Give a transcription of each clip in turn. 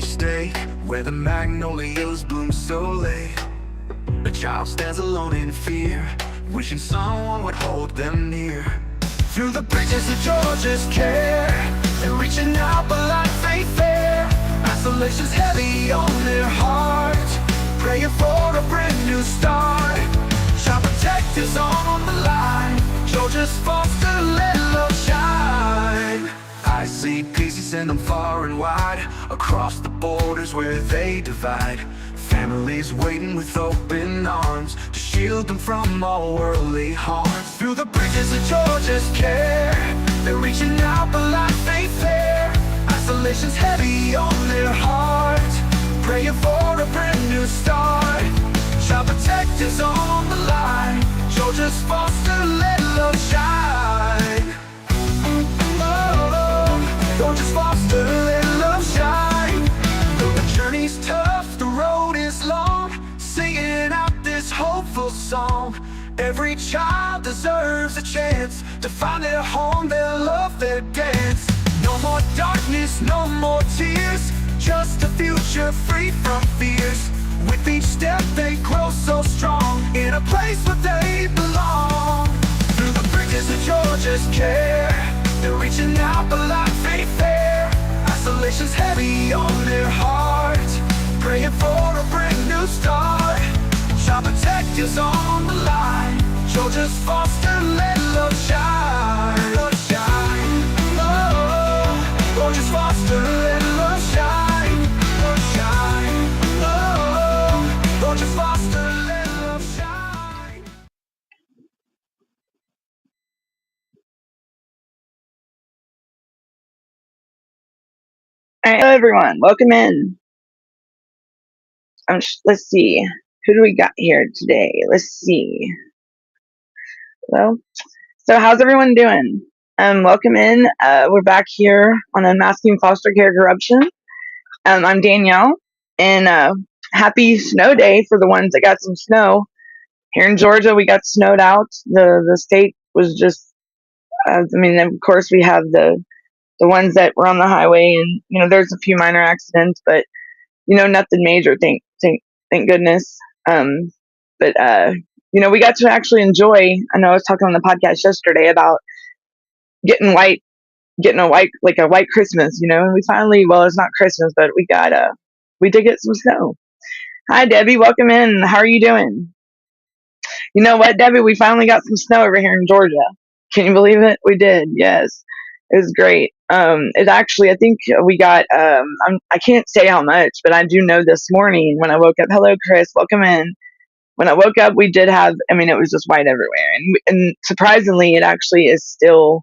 state where the magnolias bloom so late. A child stands alone in fear, wishing someone would hold them near. Through the bridges of Georgia's care, they're reaching out but life ain't fair. Isolation's heavy on their heart, praying for a brand new start. Child protectors on the line, Georgia's foster, let love shine. I see peace, you send them far and wide, across the borders where they divide. Families waiting with open arms to shield them from all worldly harms. Through the bridges of Georgia's care, they're reaching out but life ain't fair. Isolation's heavy on their heart, praying for a brand new start. Child protectors on the line, Georgia's foster, let love shine. Georgia's foster, let love shine. Though the journey's tough, the road is long, singing out this hopeful song. Every child deserves a chance to find their home, their love, their dance. No more darkness, no more tears, just a future free from fears. With each step they grow so strong, in a place where they belong. Through the bridges of Georgia's care, they're reaching out but life ain't fair. Isolation's heavy on their heart, praying for a brand new start. Child protectors on the line, Georgia's foster, let love shine. Love shine. Oh, Georgia's foster, let love shine. Love shine. Oh, Georgia's foster, let love shine. All right, hello everyone. Welcome in. Let's see. Who do we got here today? Let's see. Well, so how's everyone doing? Welcome in. We're back here on Unmasking Foster Care Corruption. I'm Danielle, and happy snow day for the ones that got some snow. Here in Georgia, we got snowed out. The state was just. Of course, we have the ones that were on the highway, and there's a few minor accidents, but nothing major. Thank goodness. Um, but we got to actually enjoy. I know I was talking on the podcast yesterday about getting white, getting a white Christmas. And we finally, well, it's not Christmas, but we did get some snow. Hi, Debbie. Welcome in. How are you doing? You know what, Debbie? We finally got some snow over here in Georgia. Can you believe it? We did. Yes, it was great. It actually, I think we got. I can't say how much, but I do know this morning when I woke up. Hello, Chris. Welcome in. When I woke up, we did have. It was just white everywhere, and surprisingly, it actually is still.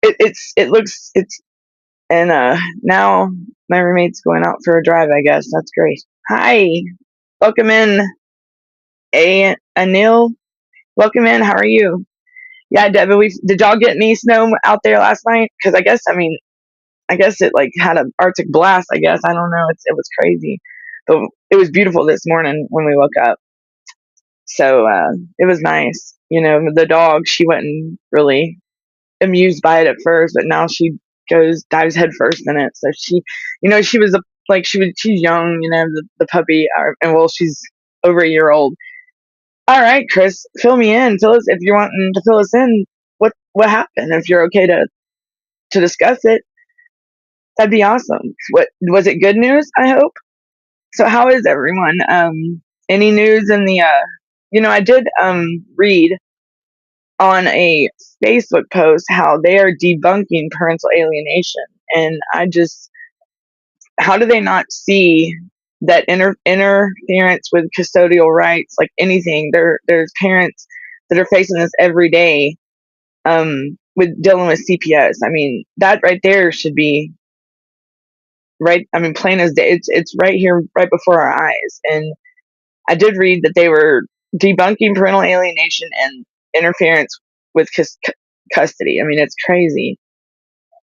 It looks it's and now my roommate's going out for a drive. I guess that's great. Hi, welcome in, Anil. Welcome in. How are you? Yeah, Devin. Did y'all get any snow out there last night? Because I guess it like had an Arctic blast. I guess I don't know. It was crazy, but it was beautiful this morning when we woke up. So it was nice. The dog, she wasn't really amused by it at first, but now she dives head first in it. So she was she's young. The puppy, and well, she's over a year old. All right, Chris, fill me in. Fill us if you're wanting to fill us in. What happened? If you're okay to discuss it, that'd be awesome. What was it? Good news, I hope. So how is everyone? Any news in the I did read on a Facebook post how they are debunking parental alienation, and how do they not see that interference with custodial rights, like anything? There's parents that are facing this every day, with dealing with CPS. That right there should be right. Plain as day. It's right here, right before our eyes. And I did read that they were debunking parental alienation and interference with custody. It's crazy.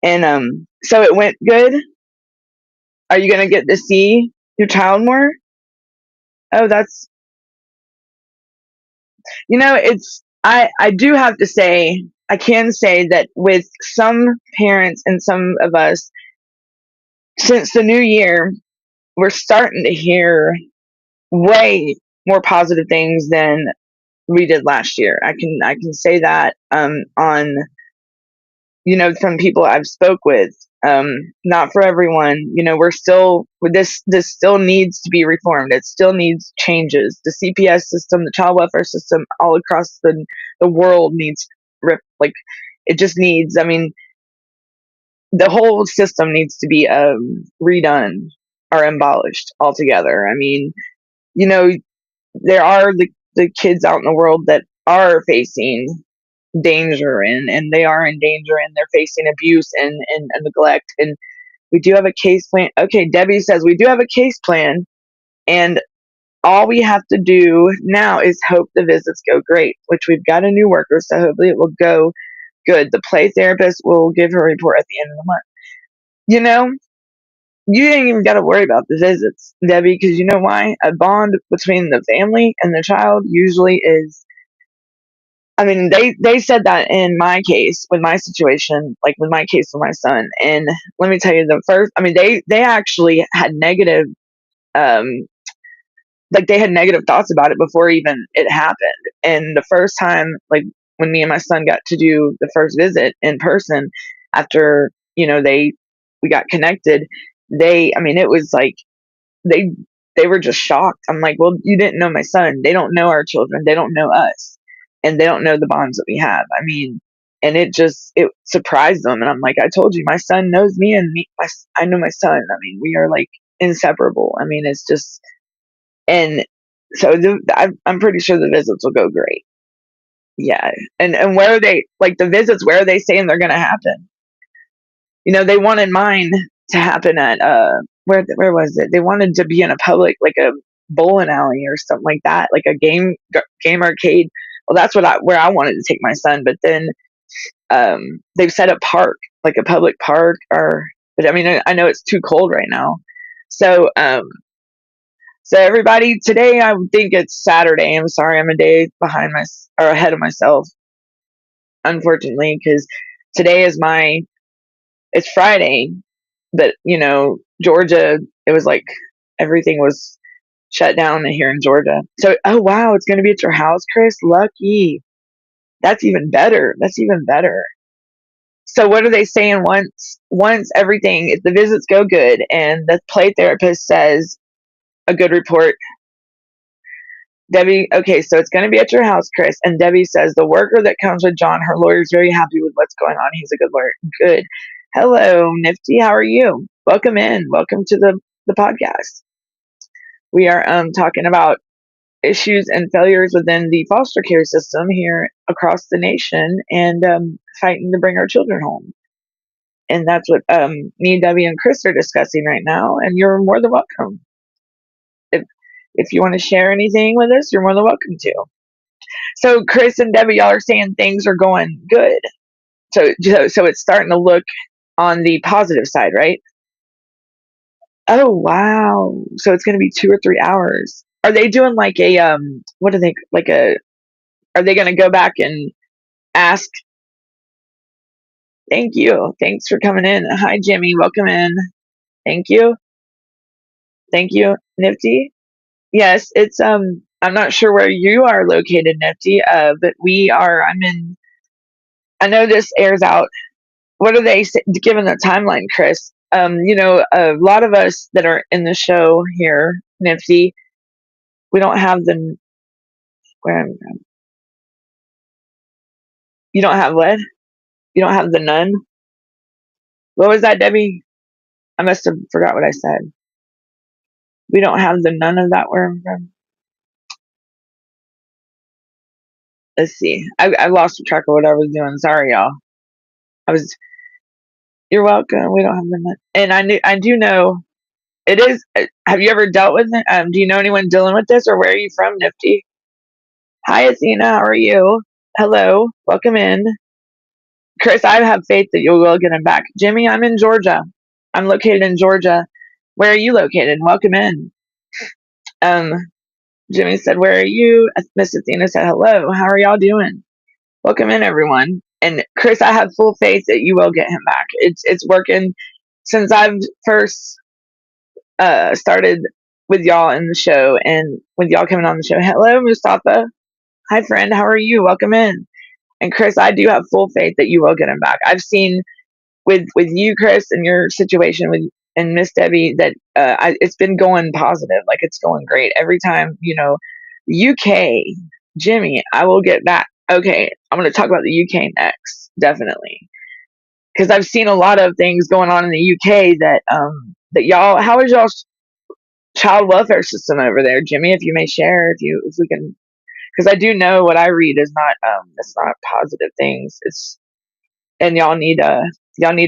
And so it went good. Are you gonna get to see your child more? Oh, that's it's. I do have to say, I can say that with some parents and some of us, since the new year, we're starting to hear way more positive things than we did last year. I can say that on from people I've spoke with. Not for everyone. We're still this still needs to be reformed. It still needs changes. The CPS system, the child welfare system, all across the world needs like it just needs. I mean, the whole system needs to be redone or abolished altogether. I mean, you know, there are the kids out in the world that are facing danger and they are in danger and they're facing abuse and neglect. And we do have a case plan. Okay, Debbie says we do have a case plan, and all we have to do now is hope the visits go great, which we've got a new worker, so hopefully it will go good. The play therapist will give her report at the end of the month. You know, you ain't even got to worry about the visits, Debbie, because you know why? A bond between the family and the child usually is. I mean, they said that in my case, with my situation, like with my case with my son. And let me tell you, the first, I mean, they actually had negative, um, like they had negative thoughts about it before even it happened. And the first time, like when me and my son got to do the first visit in person, after we got connected, I mean, it was like they they were just shocked. I'm like, well, you didn't know my son. They don't know our children. They don't know us, and they don't know the bonds that we have. I mean, and it surprised them. And I'm like, I told you, my son knows me, and I know my son. I mean, we are like inseparable. I mean, it's just and so I'm pretty sure the visits will go great. Yeah, and where are they like the visits? Where are they saying they're going to happen? They wanted mine to happen at where was it? They wanted to be in a public like a bowling alley or something like that, like a game arcade. Well, that's where I wanted to take my son, but then they've set a park, like a public park, but I mean I know it's too cold right now, so so everybody, today I think it's Saturday. I'm sorry, I'm a day behind or ahead of myself, unfortunately, because today is it's Friday, but Georgia, it was like everything was shut down here in Georgia. So, oh wow, it's going to be at your house, Chris. Lucky. That's even better. That's even better. So, what are they saying once everything, if the visits go good and the play therapist says a good report, Debbie, okay, so it's going to be at your house, Chris. And Debbie says the worker that comes with John, her lawyer, is very happy with what's going on. He's a good lawyer. Good. Hello, Nifty. How are you? Welcome in. Welcome to the podcast. We are talking about issues and failures within the foster care system here across the nation and fighting to bring our children home. And that's what me, Debbie, and Chris are discussing right now. And you're more than welcome. If you want to share anything with us, you're more than welcome to. So Chris and Debbie, y'all are saying things are going good. So it's starting to look on the positive side, right? Oh wow! So it's going to be 2 or 3 hours. Are they doing like a What are they like a? Are they going to go back and ask? Thank you. Thanks for coming in. Hi, Jimmy. Welcome in. Thank you. Thank you, Nifty. Yes, it's I'm not sure where you are located, Nifty. But we are. I'm in. I know this airs out. What are they given the timeline, Chris? A lot of us that are in the show here, Nifty, we don't have the where I'm. You don't have what? You don't have the nun. What was that, Debbie? I must have forgot what I said. We don't have the none of that where I'm from. Let's see. I lost track of what I was doing. Sorry, y'all. I was. You're welcome. We don't have the none, and I do know it is. Have you ever dealt with it? Do you know anyone dealing with this, or where are you from, Nifty? Hi, Athena. How are you? Hello. Welcome in. Chris, I have faith that you will get him back. Jimmy, I'm in Georgia. I'm located in Georgia. Where are you located? Welcome in. Um, Jimmy said, "Where are you?" Miss Athena said, "Hello. How are y'all doing?" Welcome in, everyone. And Chris, I have full faith that you will get him back. It's working. since I've first started with y'all in the show and with y'all coming on the show. Hello, Mustafa. Hi, friend. How are you? Welcome in. And Chris, I do have full faith that you will get him back. I've seen with you, Chris, and your situation with and Miss Debbie that it's been going positive. Like it's going great every time. UK, Jimmy, I will get back. Okay, I'm going to talk about the UK next, definitely, because I've seen a lot of things going on in the UK that y'all. How is y'all's child welfare system over there, Jimmy? If you may share, if we can, because I do know what I read is not it's not positive things. It's and y'all need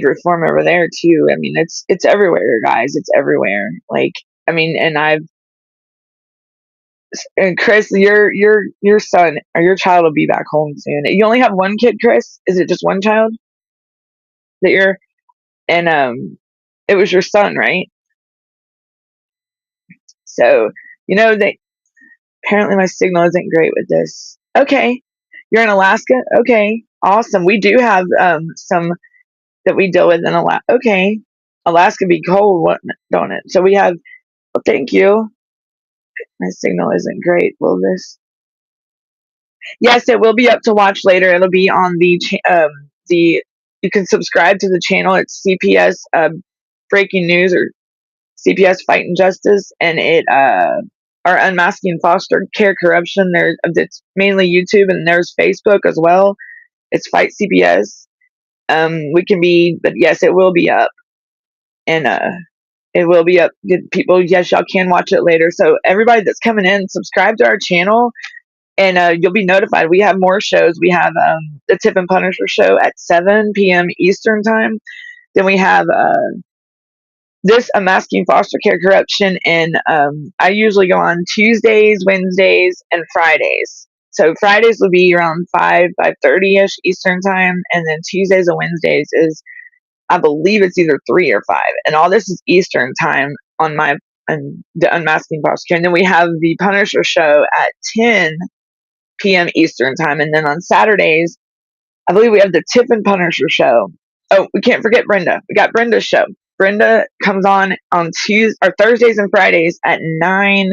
reform over there too. I mean, it's everywhere, guys. It's everywhere. Like, I mean, and Chris, your son or your child will be back home soon. You only have one kid, Chris? Is it just one child that you're and it was your son, right? So, that apparently my signal isn't great with this. Okay. You're in Alaska? Okay. Awesome. We do have some that we deal with in Alaska. Okay. Alaska be cold, don't it? So we have well, thank you. My signal isn't great. Will this? Yes, it will be up to watch later. It'll be on the you can subscribe to the channel. It's CPS Breaking News or CPS Fight and Justice, and it our Unmasking Foster Care Corruption. It's mainly YouTube, and there's Facebook as well. It's Fight CPS. We can be, but yes, it will be up, and it will be up. Good people, yes, y'all can watch it later. So everybody that's coming in, subscribe to our channel, and you'll be notified. We have more shows. We have the Tip and Punisher show at 7 p.m. Eastern time. Then we have this Unmasking Foster Care Corruption, and I usually go on Tuesdays, Wednesdays, and Fridays. So Fridays will be around 5:30 ish Eastern time, and then Tuesdays and Wednesdays is I believe it's either 3 or 5, and all this is Eastern time on my and the Unmasking Foster Care. And then we have the Punisher show at 10 p.m. Eastern time, and then on Saturdays I believe we have the Tip and Punisher show. Oh, we can't forget Brenda. We got Brenda's show. Brenda comes on Tuesdays or Thursdays and Fridays at 9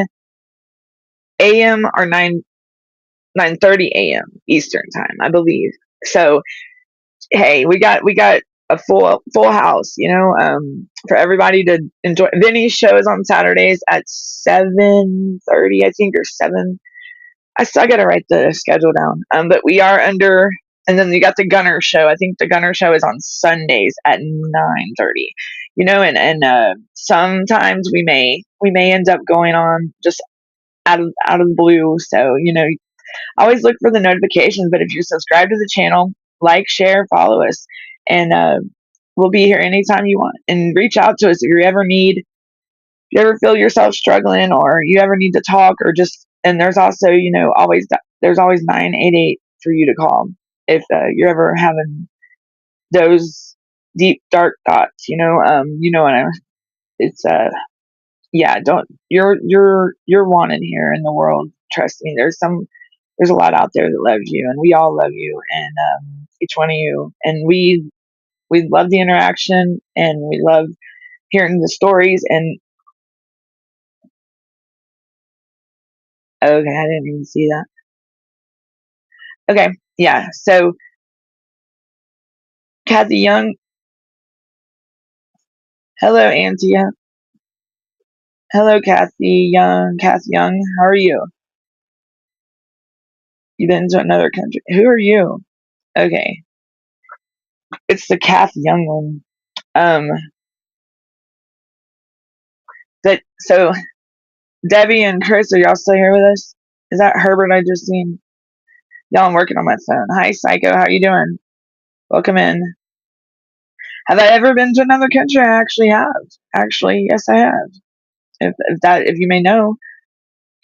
a.m. or 9:30 a.m. Eastern time, I believe. So hey, we got a full house, for everybody to enjoy. Vinny's show is on Saturdays at 7:30, I think, or 7. I still got to write the schedule down. But we are under, and then you got the Gunner show. I think the Gunner show is on Sundays at 9:30. And sometimes we may end up going on just out of the blue. So always look for the notifications. But if you subscribe to the channel, like, share, follow us, and we'll be here anytime you want. And reach out to us if you ever feel yourself struggling or you ever need to talk or just and there's also always 988 for you to call if you're ever having those deep dark thoughts. What I it's yeah, don't you're wanted here in the world. Trust me, there's a lot out there that loves you, and we all love you, and each one of you, and we love the interaction, and we love hearing the stories. And okay, I didn't even see that. Okay, yeah. So Kathy Young, hello, Auntie. Hello, Kathy Young. Kathy Young, how are you? You been to another country? Who are you? Okay, it's the Kathy Young one. Um, that so Debbie and Chris, are y'all still here with us? Is that Herbert I just seen? Y'all, I'm working on my phone. Hi, Psycho. How you doing? Welcome in. Have I ever been to another country? I actually have. Actually, yes, I have. If you may know.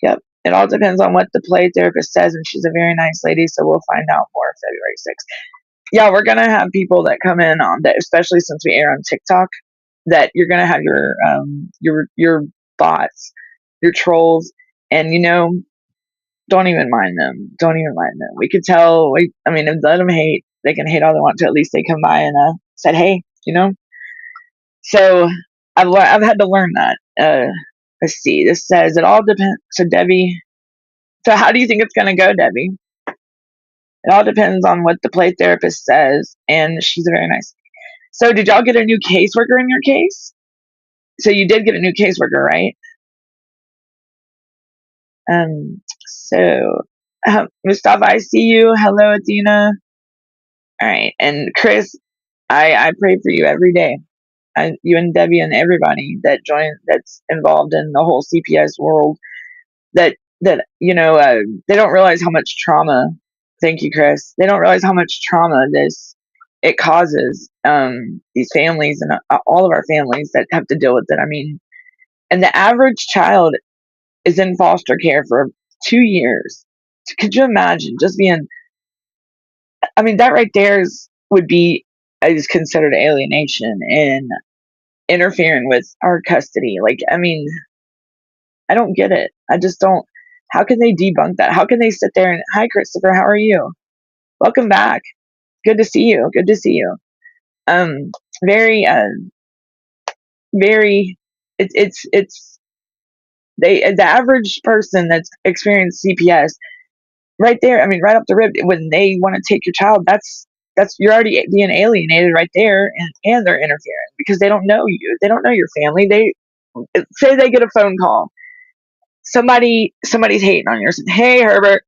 Yep. It all depends on what the play therapist says, and she's a very nice lady, so we'll find out more February 6th. Yeah, we're gonna have people that come in on that, especially since we air on TikTok. That you're gonna have your bots, your trolls, and don't even mind them. Don't even mind them. We could tell. I mean, if let them hate, they can hate all they want to. At least they come by and said, hey, So I've had to learn that. Let's see. This says it all depends. So Debbie. So how do you think it's going to go, Debbie? It all depends on what the play therapist says, and she's very nice. So did y'all get a new caseworker in your case? So you did get a new caseworker, right? So Mustafa, I see you. Hello, Athena. All right, and Chris, I pray for you every day. You and Debbie and everybody that's involved in the whole CPS world. That they don't realize how much trauma. Thank you, Chris. They don't realize how much trauma it causes these families and all of our families that have to deal with it. I mean, and the average child is in foster care for 2 years. Could you imagine just being? I mean, that right there would be is considered alienation and interfering with our custody. Like, I mean, I don't get it. I just don't. How can they debunk that? How can they sit there and, hi, Christopher, how are you? Welcome back. Good to see you. Good to see you. Um, very, very. It's the average person that's experienced CPS right there. I mean, right up the rib when they want to take your child. That's you're already being alienated right there, and they're interfering because they don't know you. They don't know your family. They say they get a phone call. Somebody's hating on you. Hey, Herbert.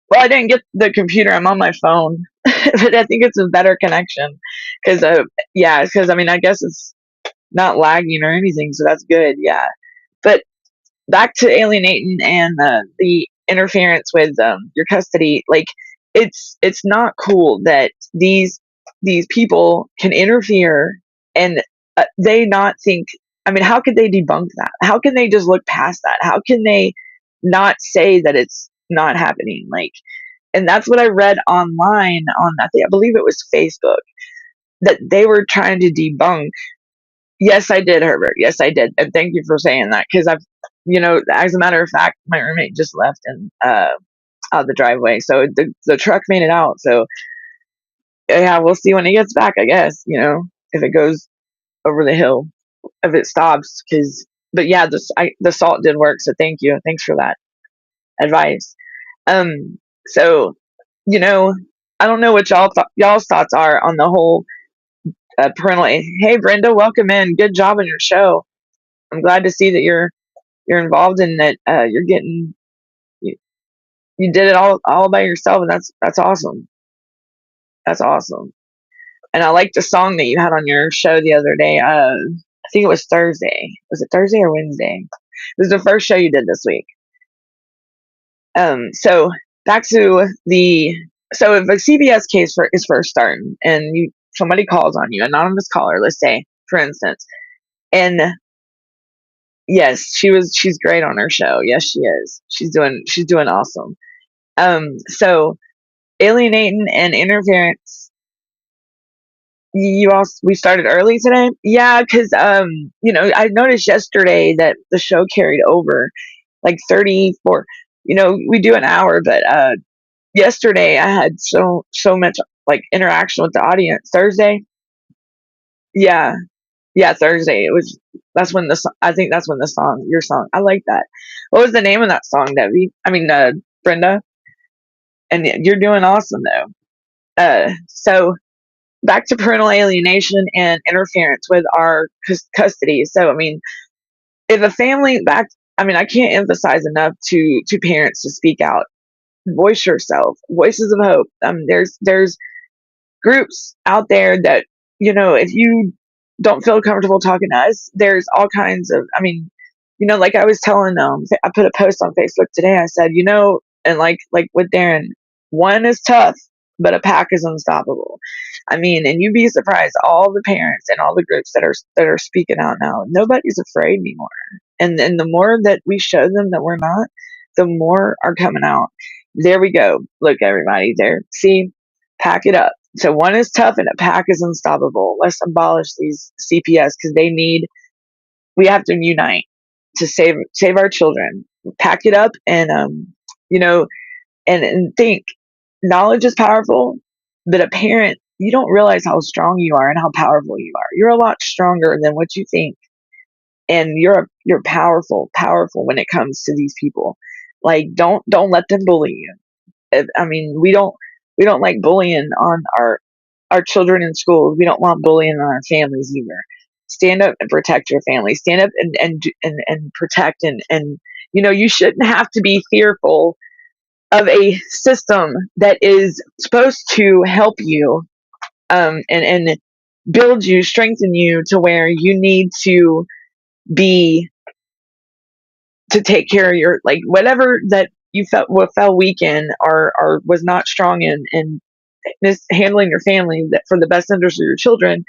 Well, I didn't get the computer. I'm on my phone, but I think it's a better connection because, yeah, because I mean, I guess it's not lagging or anything, so that's good. Yeah, but back to alienating and the interference with your custody. Like, it's not cool that these people can interfere and they not think. I mean, how could they debunk that? How can they just look past that? How can they not say that it's not happening? Like, and that's what I read online on that. I believe it was Facebook that they were trying to debunk. Yes, I did, Herbert. Yes, I did, and thank you for saying that because as a matter of fact, my roommate just left and out the driveway, so the truck made it out. So yeah, we'll see when he gets back. I guess if it goes over the hill, if it stops, but yeah, the salt did work. So thank you, thanks for that advice. So you know, I don't know what y'all's thoughts are on the whole parental. Hey, Brenda, welcome in. Good job on your show. I'm glad to see that you're involved in that. You're getting you, you did it all by yourself, and that's awesome. That's awesome. And I liked the song that you had on your show the other day. I think it was Thursday. Was it Thursday or Wednesday? It was the first show you did this week. So back to the so if a CBS case is first starting and somebody calls on you, anonymous caller, let's say, for instance, and yes, she's great on her show. Yes, she is. She's doing awesome. So alienating and interference. We started early today. Yeah, because I noticed yesterday that the show carried over like 34. We do an hour, but yesterday I had so much like interaction with the audience. Thursday, yeah, yeah, Thursday. That's when I think that's when your song. I like that. What was the name of that song, Debbie? I mean, Brenda. And you're doing awesome though. So back to parental alienation and interference with our custody. So I mean, if a family back, I mean, I can't emphasize enough to parents to speak out, voice yourself, voices of hope. There's groups out there that if you don't feel comfortable talking to us, there's all kinds of. I mean, like I was telling I put a post on Facebook today. I said, and like with Darren, one is tough, but a pack is unstoppable. I mean, and you'd be surprised all the parents and all the groups that are speaking out now. Nobody's afraid anymore, and the more that we show them that we're not, the more are coming out. There we go. Look, everybody, there. See, pack it up. So one is tough and a pack is unstoppable. Let's abolish these CPS because we have to unite to save our children. Pack it up and you know and think knowledge is powerful, but a parent you don't realize how strong you are and how powerful you are. You're a lot stronger than what you think, and you're powerful when it comes to these people. Like, don't let them bully you. I mean, we don't like bullying on our children in school. We don't want bullying on our families either. Stand up and protect your family. Stand up and protect, and you shouldn't have to be fearful of a system that is supposed to help you, and build you, strengthen you to where you need to be to take care of your, like, whatever that you fell weak in, or was not strong in handling your family, that for the best interest of your children.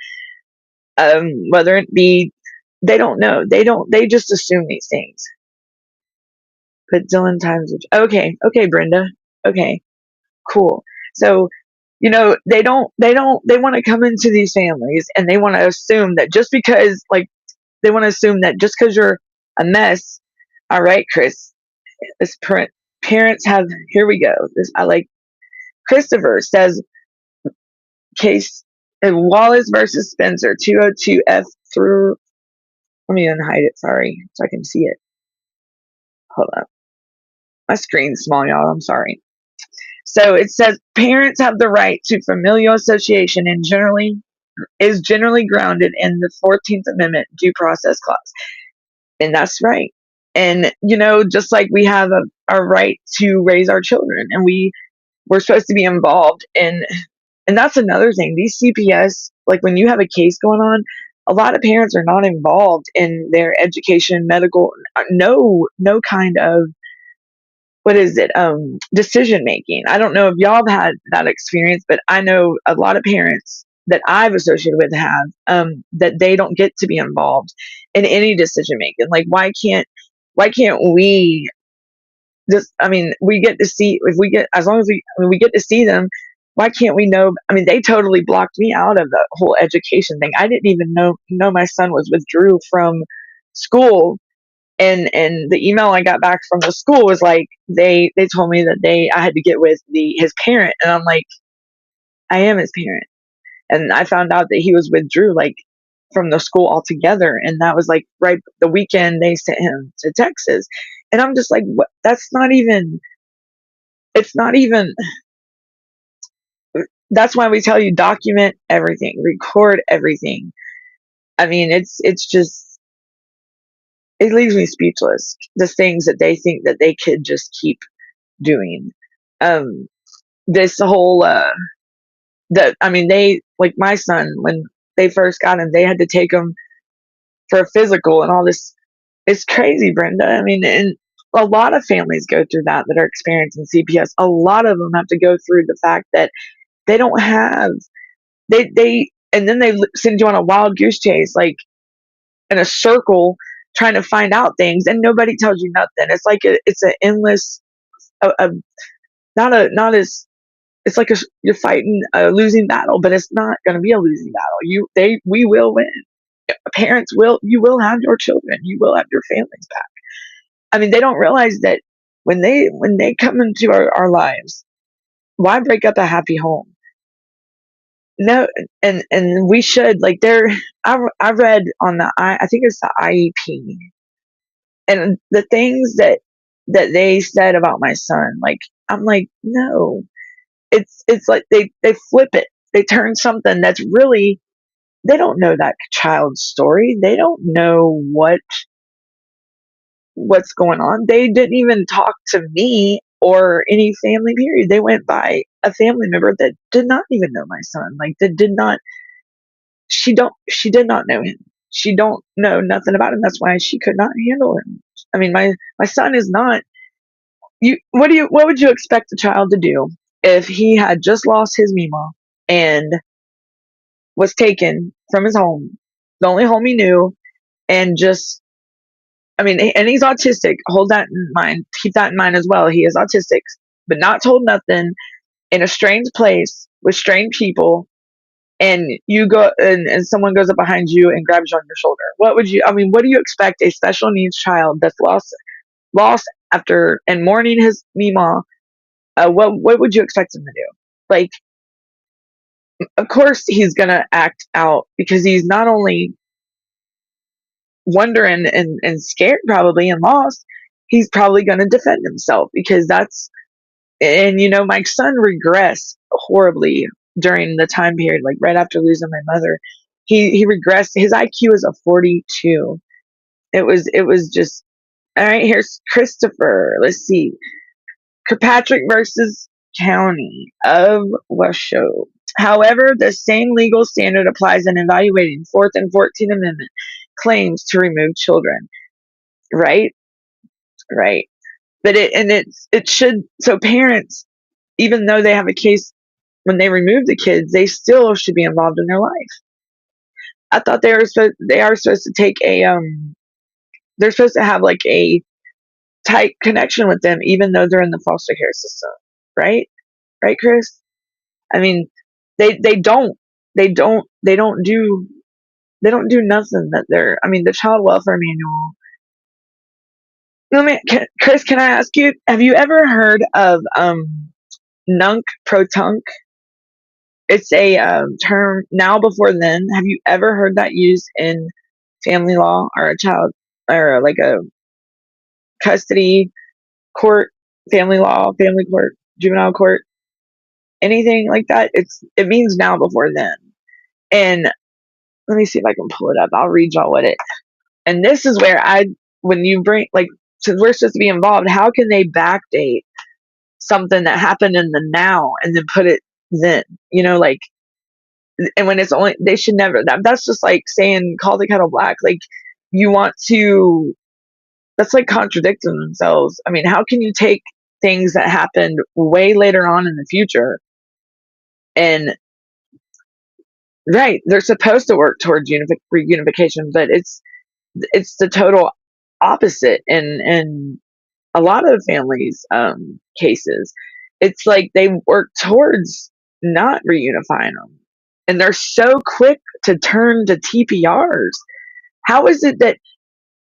Whether it be, they don't know, they just assume these things. Put Dylan times okay, Brenda, okay, cool. So they want to come into these families, and they want to assume that just because, like, they want to assume that just because you're a mess. All right, Chris, this parents have, here we go, this, I like, Christopher says, case Wallace versus Spencer 202 F through, let me unhide it, sorry, so I can see it. Hold up, my screen's small, y'all, I'm sorry. So it says parents have the right to familial association and generally grounded in the 14th Amendment due process clause. And that's right. And just like we have a right to raise our children, and we're supposed to be involved in, and that's another thing. These CPS, like, when you have a case going on, a lot of parents are not involved in their education, medical, no kind of, what is it, decision making. I don't know if y'all have had that experience, but I know a lot of parents that I've associated with have, that they don't get to be involved in any decision making. Like, why can't we just, I mean, we get to see, if we get, as long as we get to see them, why can't we know? I mean, they totally blocked me out of the whole education thing. I didn't even know my son was withdrew from school, and the email I got back from the school was like, they told me that I had to get with his parent, and I'm like, I am his parent. And I found out that he was withdrew, like, from the school altogether, and that was like right the weekend they sent him to Texas. And I'm just like, what? That's not even, it's not even, that's why we tell you, document everything, record everything. I mean, it's just, it leaves me speechless, the things that they think that they could just keep doing. This whole that, I mean, they, like, my son, when they first got him, they had to take him for a physical and all this. It's crazy, Brenda. I mean, and a lot of families go through that are experiencing CPS. A lot of them have to go through the fact that they don't have, they and then they send you on a wild goose chase, like, in a circle, trying to find out things, and nobody tells you nothing. It's like it's an endless, a not as, it's like you're fighting a losing battle, but it's not going to be a losing battle. We will win. Parents will, you will have your children. You will have your families back. I mean, they don't realize that when they come into our lives, why break up a happy home? No, and we should, like, I read on I think it's the IEP, and the things that they said about my son, like, I'm like, no, it's like they flip it. They turn something that's really, they don't know that child's story. They don't know what's going on. They didn't even talk to me or any family, period. They went by a family member that did not even know my son. Like, that did not, she did not know him. She don't know nothing about him. That's why she could not handle him. I mean, my son is not, what would you expect a child to do if he had just lost his Mima and was taken from his home, the only home he knew, and just, I mean, and he's autistic. Hold that in mind. Keep that in mind as well. He is autistic, but not told nothing, in a strange place with strange people, and you go, and someone goes up behind you and grabs you on your shoulder. I mean, what do you expect a special needs child that's lost after and mourning his Mima? What would you expect him to do? Like, Of course he's gonna act out because he's not only wondering and scared probably and lost, he's probably gonna defend himself because that's and my son regressed horribly during the time period, like right after losing my mother. He regressed. His IQ is a 42. It was just all right. Here's Christopher. Let's see. Kirkpatrick versus County of Washoe. However, the same legal standard applies in evaluating Fourth and 14th Amendment claims to remove children. Right, right. But it should so parents, even though they have a case when they remove the kids, they still should be involved in their life. I thought they are supposed to take a they're supposed to have like a tight connection with them, even though they're in the foster care system, right? Right, Chris? I mean, they don't they don't do nothing that they're. I mean, the child welfare manual. Chris, can I ask you? Have you ever heard of nunc pro tunc? It's a term now before then. Have you ever heard that used in family law or a child or like a custody court, family law, family court, juvenile court, anything like that? It means now before then. And let me see if I can pull it up. I'll read y'all what it. And this is where when you bring like since we're supposed to be involved, how can they backdate something that happened in the now and then put it then? Like and when it's only they should never that's just like saying call the kettle black. Like you want to that's like contradicting themselves. I mean, how can you take things that happened way later on in the future and right, they're supposed to work towards reunification, but it's the total opposite in a lot of families cases. It's like they work towards not reunifying them and they're so quick to turn to TPRs. How is it that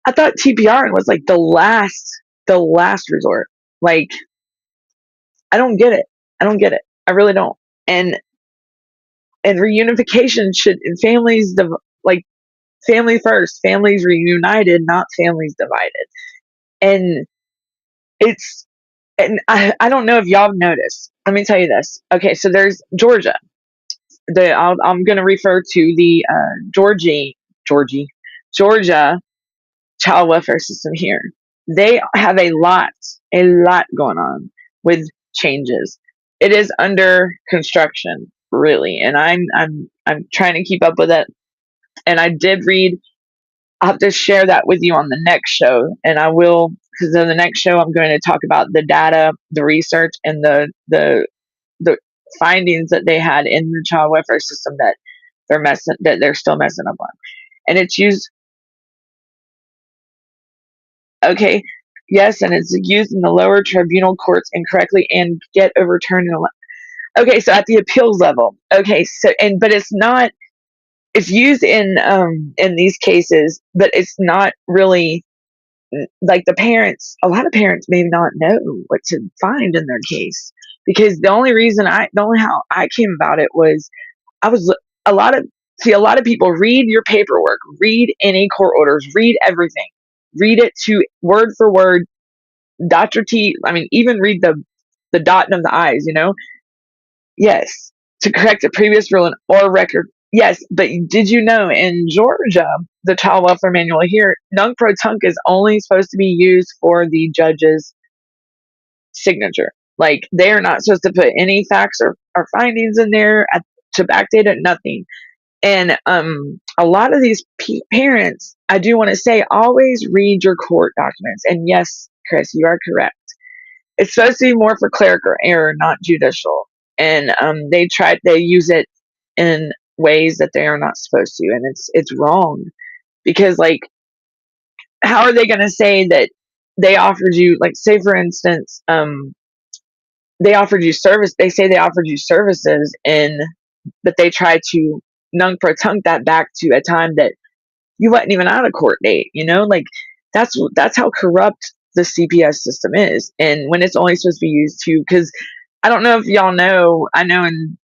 I thought TPR was like the last resort? Like I don't get it. I don't get it. I really don't. And reunification should in families like family first, families reunited, not families divided. And it's and I don't know if y'all have noticed. Let me tell you this. Okay, so there's Georgia. I'm going to refer to the Georgie, Georgia child welfare system here. They have a lot going on with changes. It is under construction, really, and I'm trying to keep up with it. And I did read. I'll have to share that with you on the next show, and I will because in the next show I'm going to talk about the data, the research, and the findings that they had in the child welfare system that they're still messing up on. And it's used okay, yes, and it's used in the lower tribunal courts incorrectly and get overturned okay, so at the appeals level. Okay, so but it's not it's used in these cases, but it's not really like a lot of parents may not know what to find in their case because the only how I came about it was I was a lot of see a lot of people read your paperwork, read any court orders, read everything, read it to word for word, Dr. T. I mean, even read the dot of the I's. Yes, to correct a previous ruling or record. Yes, but did you know in Georgia, the child welfare manual here, nunc pro tunc is only supposed to be used for the judge's signature. Like they are not supposed to put any facts or findings in there to backdate it, nothing. And a lot of these parents, I do want to say, always read your court documents. And yes, Chris, you are correct. It's supposed to be more for clerical error, not judicial. And they use it in ways that they are not supposed to, and it's wrong because like, how are they going to say that they offered you like, say for instance, they offered you service. They say they offered you services, but they tried to nunc pro tunc that back to a time that you wasn't even out of court date. Like that's how corrupt the CPS system is, and when it's only supposed to be used to because I don't know if y'all know. I know in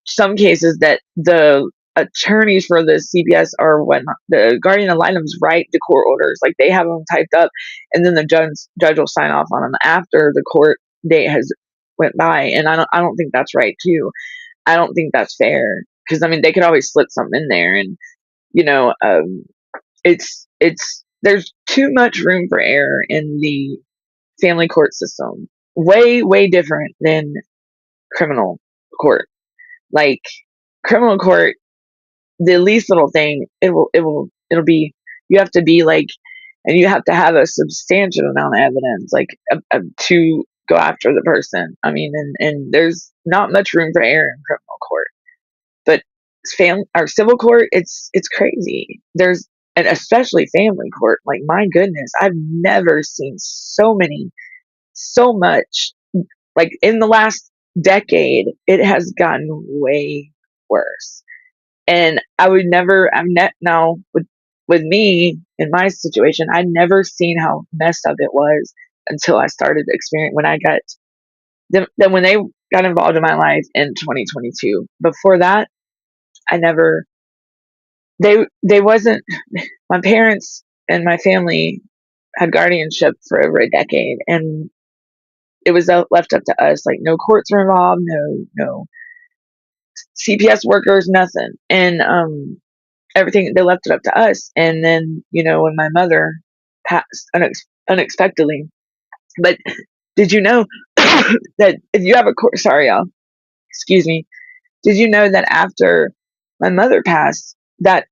some cases that the attorneys for the CPS or whatnot, the guardian ad litem's write the court orders. Like they have them typed up, and then the judge will sign off on them after the court date has went by. And I don't think that's right too. I don't think that's fair because I mean they could always slip something in there, and you know, it's there's too much room for error in the family court system. Way different than criminal court. Like criminal court, the least little thing, it'll be, you have to be like, and you have to have a substantial amount of evidence, like to go after the person. I mean, and there's not much room for error in criminal court, but our civil court, it's crazy. There's, and especially family court. Like my goodness, I've never seen so much. Like in the last decade, it has gotten way worse. And I would never, now with me in my situation, I'd never seen how messed up it was until I started to experience when I got then when they got involved in my life in 2022. Before that, I never, they wasn't, my parents and my family had guardianship for over a decade, and it was left up to us. Like no courts were involved, no CPS workers, nothing. And everything, they left it up to us. And then, you know, when my mother passed unexpectedly, but did you know that if you have a court, sorry y'all, excuse me, did you know that after my mother passed, that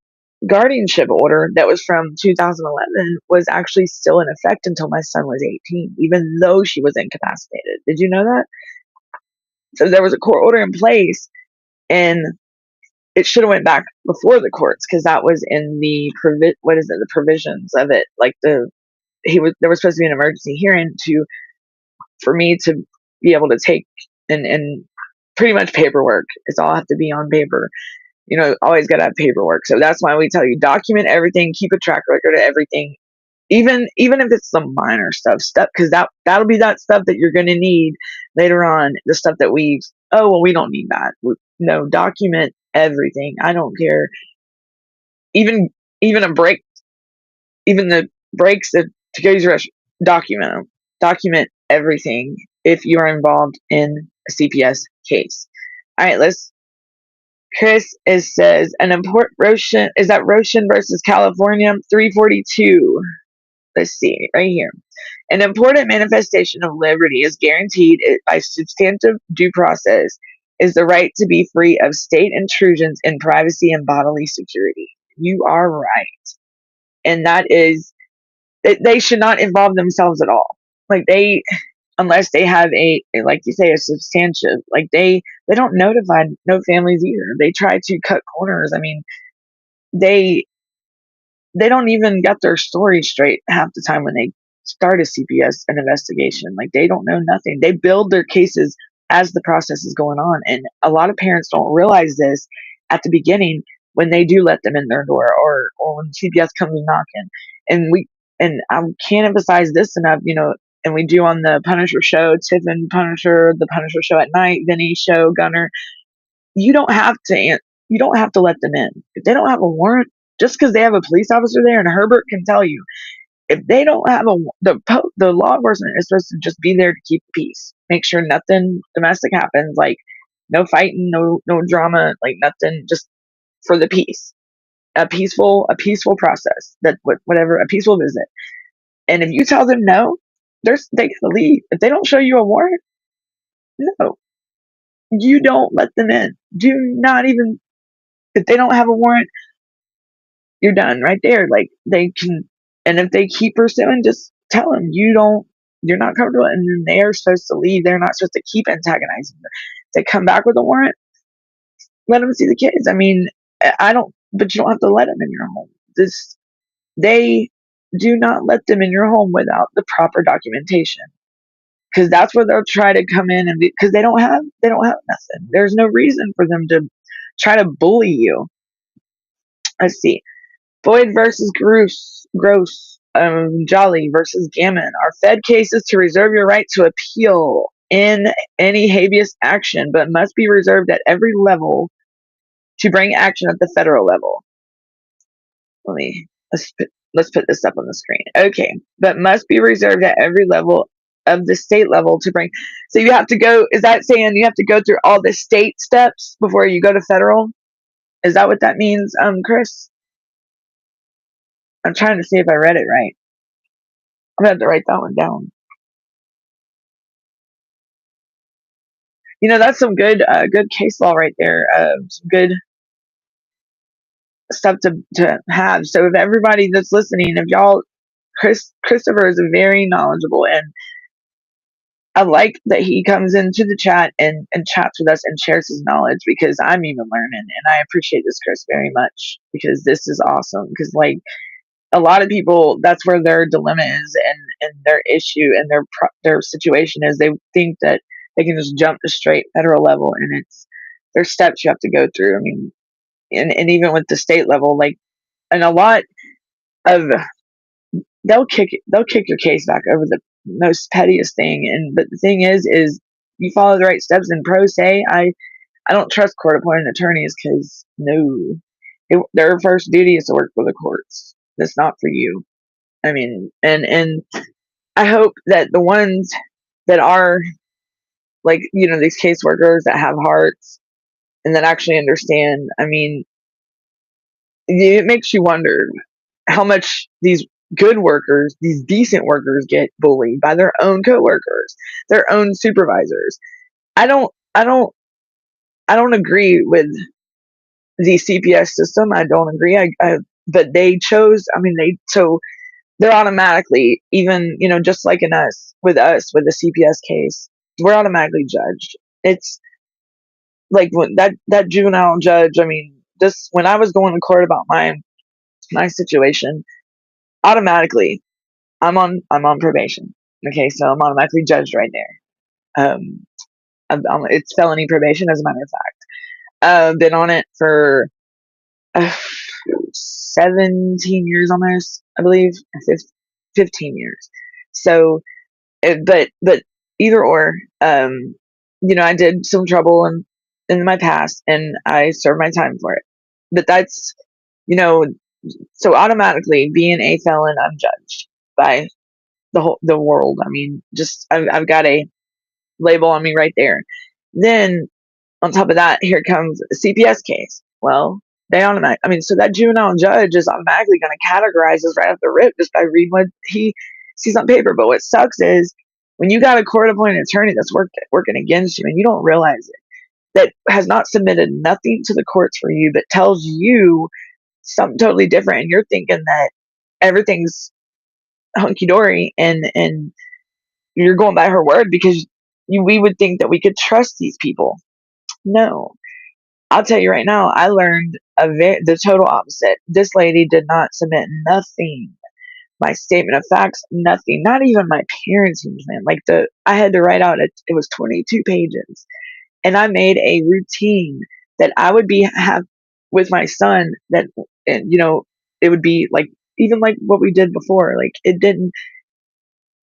guardianship order that was from 2011 was actually still in effect until my son was 18, even though she was incapacitated? Did you know that? So there was a court order in place, and it should have went back before the courts because that was in the what is it, the provisions of it. Like there was supposed to be an emergency hearing to for me to be able to take and pretty much paperwork. It's all have to be on paper. You know, always got to have paperwork. So that's why we tell you document everything, keep a track record of everything, even if it's the minor stuff, because that'll be that stuff that you're gonna need later on. The stuff that we don't need that. No, document everything. I don't care. Even even a break, even the breaks that to go use the restroom, document them. Document everything if you are involved in a CPS case. All right, Chris says an important Roshan, is that Roshan versus California 342. Let's see right here. An important manifestation of liberty is guaranteed by substantive due process is the right to be free of state intrusions in privacy and bodily security. You are right. And that is, they should not involve themselves at all. Like unless they have like you say, a substantive, like they don't notify no families either. They try to cut corners. I mean, they they don't even get their story straight half the time when they start a CPS an investigation. Like they don't know nothing. They build their cases as the process is going on, and a lot of parents don't realize this at the beginning when they do let them in their door, or when CPS comes knocking. And I can't emphasize this enough. You know, and we do on the Punisher show, Tiffin Punisher, the Punisher show at night, Vinny show, Gunner. You don't have to you don't have to let them in if they don't have a warrant. Just because they have a police officer there, and Herbert can tell you, if they don't have the law enforcement is supposed to just be there to keep peace, make sure nothing domestic happens, like no fighting, no drama, like nothing, just for the peace, a peaceful process, that whatever, a peaceful visit. And if you tell them no, they can leave. If they don't show you a warrant, no, you don't let them in. Do not even, if they don't have a warrant, you're done right there. Like they can, and if they keep pursuing, just tell them you're not comfortable, and then they are supposed to leave. They're not supposed to keep antagonizing them. They come back with a warrant, let them see the kids. I mean, I don't, but you don't have to let them in your home. They do not let them in your home without the proper documentation, because that's where they'll try to come in, and because they don't have nothing. There's no reason for them to try to bully you. Let's see. Boyd versus Gross, Jolly versus Gammon are Fed cases to reserve your right to appeal in any habeas action, but must be reserved at every level to bring action at the federal level. Let's put this up on the screen. Okay, but must be reserved at every level of the state level to bring. So you have to go. Is that saying you have to go through all the state steps before you go to federal? Is that what that means, Chris? I'm trying to see if I read it right. I'm gonna have to write that one down. That's some good case law right there. Some good stuff to have. So if everybody that's listening, if y'all, Christopher is very knowledgeable, and I like that he comes into the chat and chats with us and shares his knowledge, because I'm even learning, and I appreciate this, Chris, very much, because this is awesome. Because like a lot of people, that's where their dilemma is, and their issue and their situation is. They think that they can just jump to straight federal level, and there's steps you have to go through. I mean, and even with the state level, like, and a lot of they'll kick your case back over the most pettiest thing. And but the thing is you follow the right steps. And pro se, I don't trust court appointed attorneys, because no, their first duty is to work for the courts. That's not for you. I mean, and I hope that the ones that are, like, these caseworkers that have hearts and that actually understand. I mean, it makes you wonder how much these good workers, these decent workers, get bullied by their own coworkers, their own supervisors. I don't agree with the CPS system. I don't agree. But they chose. I mean, so they're automatically, even, just like with the CPS case, we're automatically judged. It's like when that juvenile judge. I mean, this when I was going to court about my situation, automatically I'm on probation. Okay, so I'm automatically judged right there. It's felony probation, as a matter of fact. I've been on it for uh, 17 years almost, I believe, 15 years. So, but either or, I did some trouble in my past, and I served my time for it. But that's, you know, so automatically being a felon, I'm judged by the world. I mean, just I've got a label on me right there. Then on top of that, here comes a CPS case. Well, they automatically, I mean, so that juvenile judge is automatically going to categorize us right off the rip just by reading what he sees on paper. But what sucks is when you got a court appointed attorney that's working against you, and you don't realize it, that has not submitted nothing to the courts for you, but tells you something totally different, and you're thinking that everything's hunky dory, and you're going by her word because we would think that we could trust these people. No, I'll tell you right now, I learned the total opposite. This lady did not submit nothing. My statement of facts, nothing. Not even my parenting plan. Like I had to write out it was 22 pages, and I made a routine that I would have with my son. That, and it would be like even like what we did before. Like it didn't,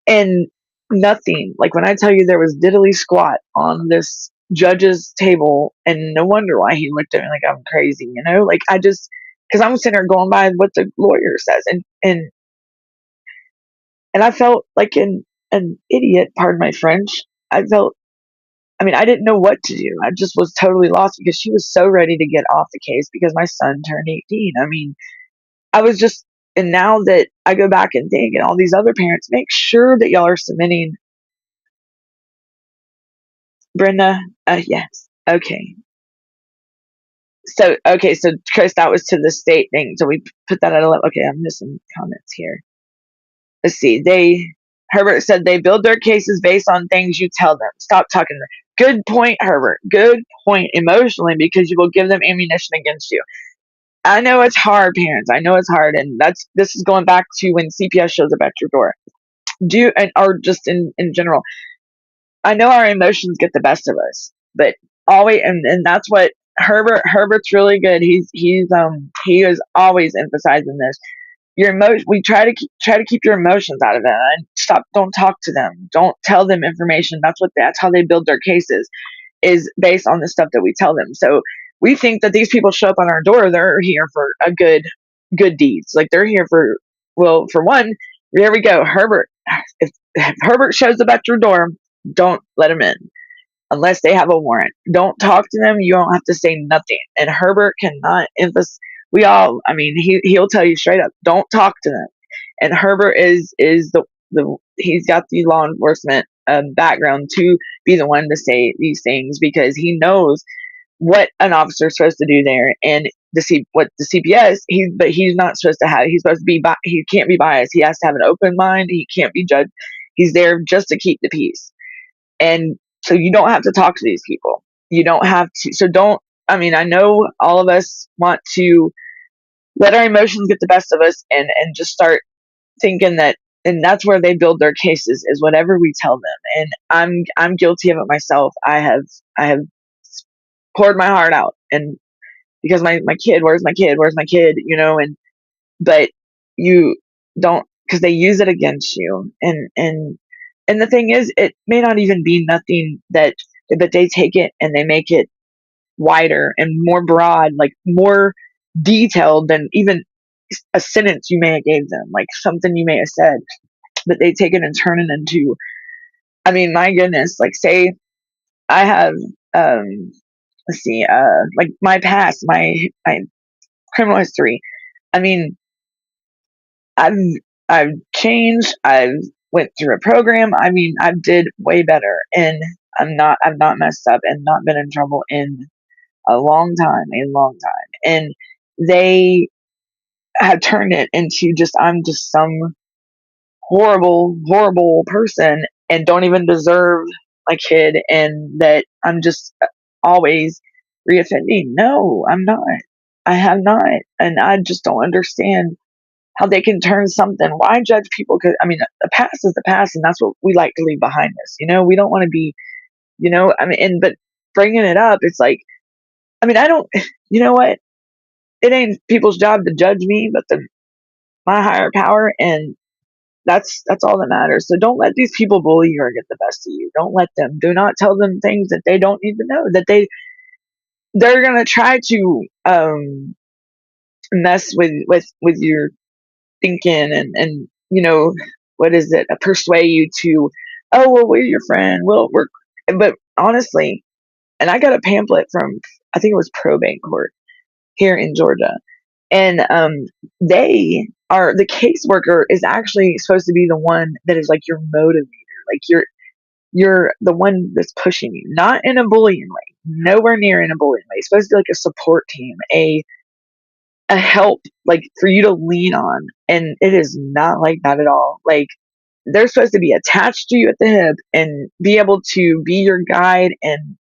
and nothing. Like when I tell you there was diddly squat on this judge's table, and no wonder why he looked at me like I'm crazy, like I just, because I'm sitting there going by what the lawyer says, and I felt like an idiot, pardon my French. I mean, I didn't know what to do. I just was totally lost because she was so ready to get off the case because my son turned 18. I mean, I was just, and now that I go back and think, and all these other parents, make sure that y'all are submitting. Brenda, yes. Okay. So, Chris, that was to the state thing. So we put that at 11. Okay, I'm missing comments here. Let's see. Herbert said they build their cases based on things you tell them. Stop talking. Good point, Herbert. Good point. Emotionally, because you will give them ammunition against you. I know it's hard, parents. I know it's hard, and this is going back to when CPS shows up at your door. Or just in general. I know our emotions get the best of us, but always, and that's what Herbert's really good. He is always emphasizing this. we try to keep your emotions out of it, and don't talk to them, don't tell them information. That's how they build their cases, is based on the stuff that we tell them. So we think that these people show up on our door, they're here for a good deeds. Like, they're here for, well, for one, there we go, Herbert. If Herbert shows up at your door, don't let him in unless they have a warrant. Don't talk to them. You don't have to say nothing. And Herbert cannot emphasize. I mean, he'll tell you straight up, don't talk to them. And Herbert is he's got the law enforcement background to be the one to say these things, because he knows what an officer is supposed to do there, and what the CPS. He's not supposed to have. He's supposed to be. He can't be biased. He has to have an open mind. He can't be judged. He's there just to keep the peace. And so you don't have to talk to these people. You don't have to. So don't. I mean, I know all of us want to let our emotions get the best of us, and just start thinking that. And that's where they build their cases, is whatever we tell them. And I'm guilty of it myself. I have poured my heart out, and because my kid, where's my kid, and but you don't, because they use it against you. And the thing is, it may not even be nothing that, but they take it and they make it wider and more broad, like more detailed than even a sentence you may have gave them, like something you may have said. But they take it and turn it into, I mean, my goodness, like, say I have let's see, like my past, my criminal history. I mean, I've I've changed. I've went through a program. I mean, I did way better, and I've not messed up and not been in trouble in a long time. And they have turned it into, just I'm just some horrible person, and don't even deserve my kid, and that I'm just always reoffending. No, I'm not. I have not. And I just don't understand how they can turn something. Why judge people? Because, I mean, the past is the past, and that's what we like to leave behind us. We don't want to be, I mean, but bringing it up, it's like, I mean, I don't, you know what? It ain't people's job to judge me, but my higher power, and that's all that matters. So don't let these people bully you or get the best of you. Don't let them. Do not tell them things that they don't need to know. That they're gonna try to mess with your thinking, and what is it? Persuade you to, oh, well, we're your friend. But honestly, and I got a pamphlet from, I think it was probate court here in Georgia, and the caseworker is actually supposed to be the one that is like your motivator, like you're the one that's pushing you, not in a bullying way, nowhere near in a bullying way. It's supposed to be like a support team, a help, like for you to lean on, and it is not like that at all. Like, they're supposed to be attached to you at the hip and be able to be your guide, and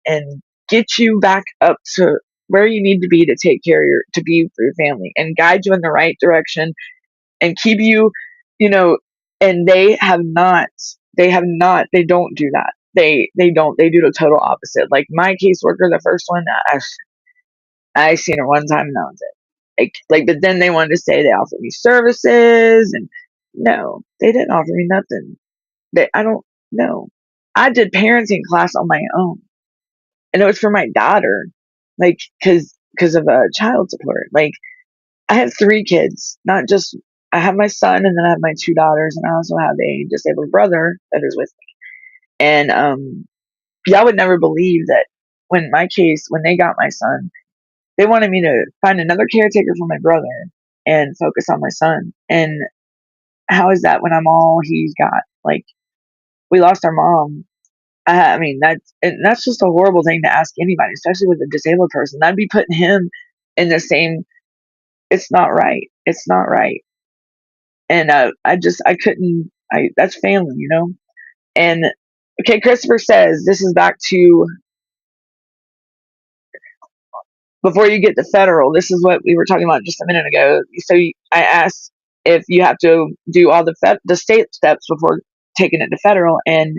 get you back up to where you need to be to take care of to be for your family, and guide you in the right direction, and keep you, you know, and they don't do that. They don't, they do the total opposite. Like my caseworker, the first one, I seen her one time and that was it. But then they wanted to say they offered me services, and no, they didn't offer me nothing. I don't know. I did parenting class on my own, and it was for my daughter, like, because of child support. Like, I have three kids, not just, I have my son, and then I have my two daughters, and I also have a disabled brother that is with me. And y'all would never believe that when they got my son, they wanted me to find another caretaker for my brother and focus on my son. And how is that when I'm all he's got? Like, we lost our mom. I mean, that's just a horrible thing to ask anybody, especially with a disabled person. That'd be putting him in the same. It's not right. It's not right. And I couldn't. That's family. And okay, Christopher says this is back to before you get to federal. This is what we were talking about just a minute ago. So I asked if you have to do all the state steps before taking it to federal, and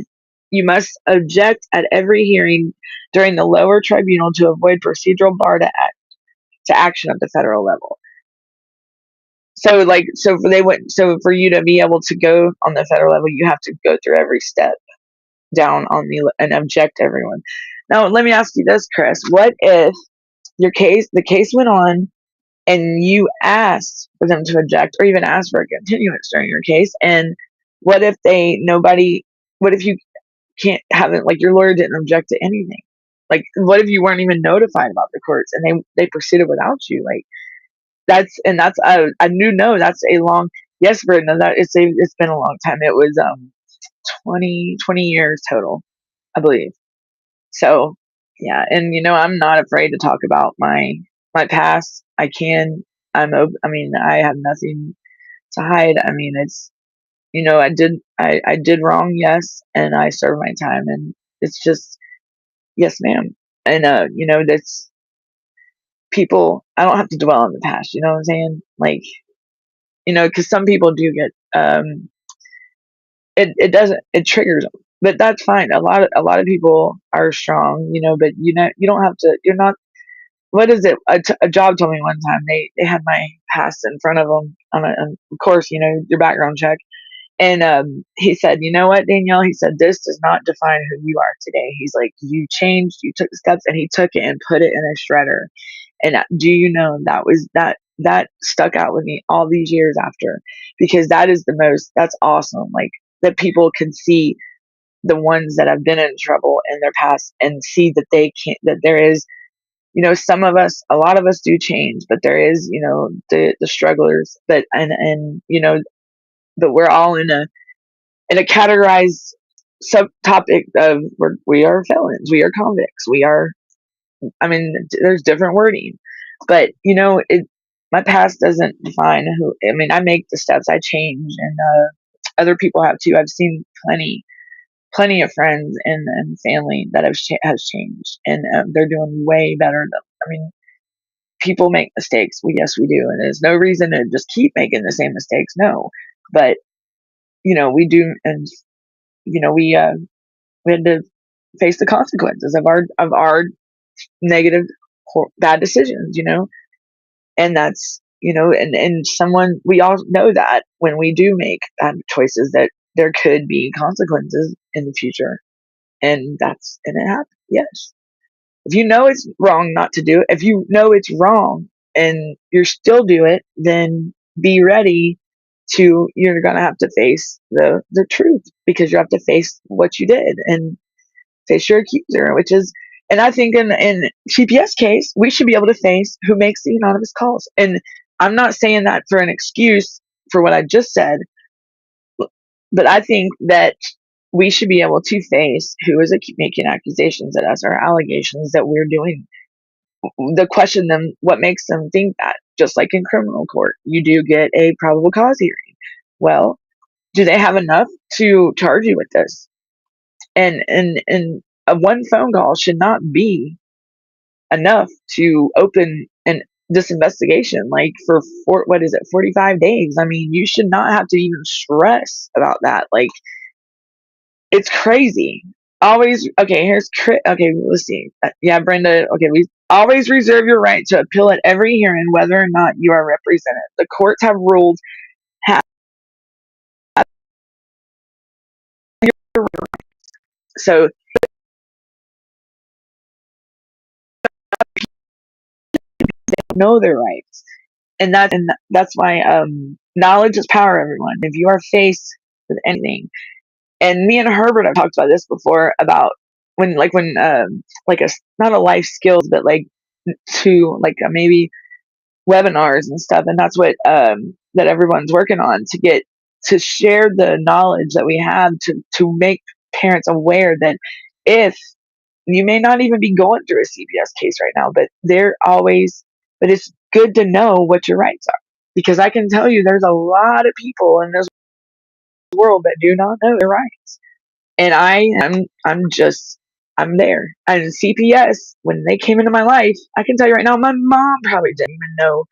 you must object at every hearing during the lower tribunal to avoid procedural bar to action at the federal level. So for you to be able to go on the federal level, you have to go through every step down on and object everyone. Now, let me ask you this, Chris. What if the case went on and you asked for them to object or even asked for a continuance during your case? And what if what if you can't have it, like your lawyer didn't object to anything? Like, what if you weren't even notified about the courts and they proceeded without you? Like, that's a new no. That's a long, yes, Brittany, it's been a long time. It was 20 years total, I believe. So yeah, and I'm not afraid to talk about my past. I can. I mean, I have nothing to hide. I mean, it's I did wrong, yes, and I served my time, and it's just yes, ma'am. And that's people. I don't have to dwell on the past. You know what I'm saying? Like, because some people do get it doesn't, it triggers them, but that's fine. A lot of people are strong, but you don't have to. You're not. What is it? A job told me one time they had my past in front of them on of course, your background check. And he said, "You know what, Danielle?" He said, "This does not define who you are today." He's like, "You changed, you took the steps," and he took it and put it in a shredder. And do you know that stuck out with me all these years after, because that's awesome. Like, that people can see the ones that have been in trouble in their past and see that they can't, that there is, some of us, a lot of us do change, but there is, the strugglers that, and, but we're all in a categorized subtopic of we are felons, we are convicts, we are, I mean, there's different wording, but my past doesn't define who. I mean, I make the steps, I change, and other people have too. I've seen plenty of friends and family that has changed, and they're doing way better than. I mean, people make mistakes. Yes, we do, and there's no reason to just keep making the same mistakes. No, but we do, and we had to face the consequences of our negative, bad decisions. And that's and someone, we all know that when we do make bad choices, that there could be consequences in the future, and it happens. Yes, if you know it's wrong not to do it, if you know it's wrong and you still do it, then be ready to, you're gonna have to face the truth, because you have to face what you did and face your accuser, which is, and I think in CPS case, we should be able to face who makes the anonymous calls. And I'm not saying that for an excuse for what I just said, but I think that we should be able to face who is making accusations at us or allegations that we're doing. The question them, what makes them think that? Just like in criminal court, you do get a probable cause hearing. Well, do they have enough to charge you with this? And a one phone call should not be enough to open this investigation, like what is it, 45 days. I mean, you should not have to even stress about that. Like, it's crazy. Always, okay, okay, let's see. Yeah, Brenda, okay, we always reserve your right to appeal at every hearing, whether or not you are represented. The courts have ruled, have, so they know their rights. And that's why knowledge is power, everyone. If you are faced with anything, and me and Herbert have talked about this before, about when like a, not a life skills, but like to like maybe webinars and stuff, and that's what that everyone's working on, to share the knowledge that we have, to make parents aware that if you may not even be going through a CPS case right now, but it's good to know what your rights are, because I can tell you there's a lot of people in this world that do not know their rights. And I'm there. And CPS, when they came into my life, I can tell you right now, my mom probably didn't even know.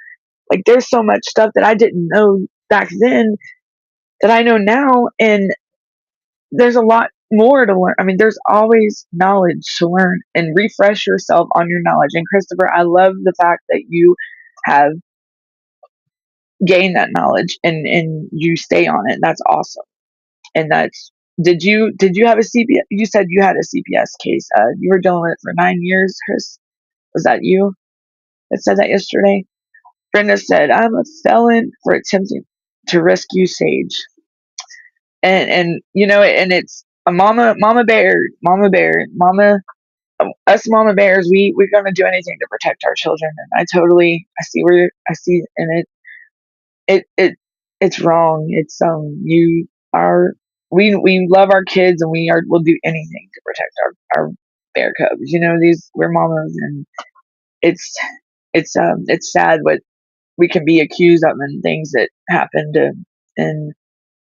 Like, there's so much stuff that I didn't know back then that I know now, and there's a lot more to learn. I mean, there's always knowledge to learn, and refresh yourself on your knowledge. And Christopher, I love the fact that you have gain that knowledge and you stay on it. That's awesome. And that's, did you have a CPS? You said you had a CPS case. You were dealing with it for 9 years, Chris. Was that you that said that yesterday? Brenda said, I'm a felon for attempting to rescue Sage. And you know, and it's a mama, us mama bears, we're gonna do anything to protect our children. And I see, and it's wrong. It's you are we love our kids, and we'll do anything to protect our bear cubs. You know, we're mamas, and it's it's sad what we can be accused of and things that happened, and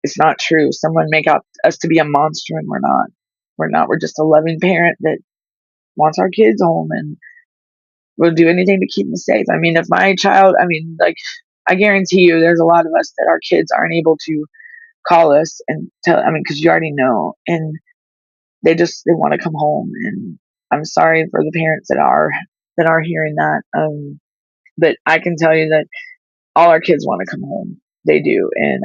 it's not true. Someone make out us to be a monster, and we're not. We're not. We're just a loving parent that wants our kids home, and will do anything to keep them safe. I mean, if my child, I mean, like, I guarantee you, there's a lot of us that our kids aren't able to call us and tell. I mean, because you already know, and they want to come home. And I'm sorry for the parents that are hearing that. But I can tell you that all our kids want to come home. They do, and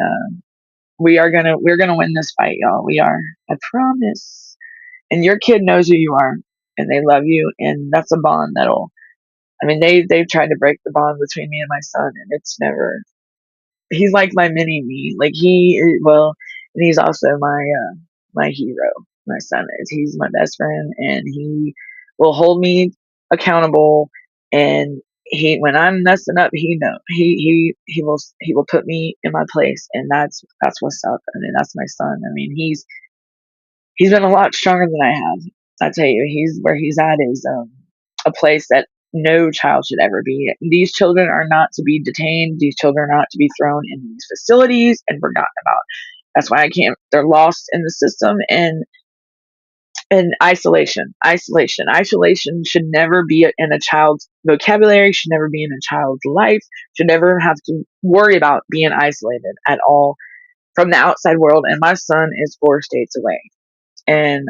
we're gonna win this fight, y'all. We are. I promise. And your kid knows who you are, and they love you, and that's a bond that'll. I mean, they've tried to break the bond between me and my son, and it's never. He's like my mini me. Like well, and he's also my hero. My son is. He's my best friend, and he will hold me accountable. And when I'm messing up, he know he will put me in my place, and that's what's up. I mean, that's my son. I mean, he's been a lot stronger than I have. I tell you, he's at is a place that no child should ever be. These children are not to be detained. These children are not to be thrown in these facilities and forgotten about. That's why I can't. They're lost in the system, and isolation should never be in a child's vocabulary. Should never be in a child's life. Should never have to worry about being isolated at all from the outside world. And my son is 4 states away, and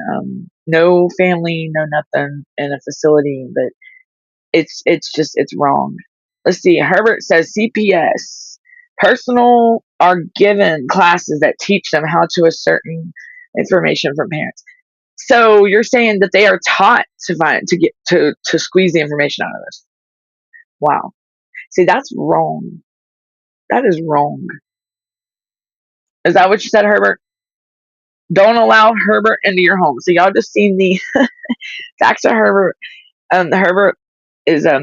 no family, no nothing in a facility. But it's wrong. Let's see. Herbert says CPS personal are given classes that teach them how to ascertain information from parents. So you're saying that they are taught to squeeze the information out of us. Wow. See, that's wrong. That is wrong. Is that what you said, Herbert? Don't allow Herbert into your home. So y'all just seen the facts of Herbert. Herbert is a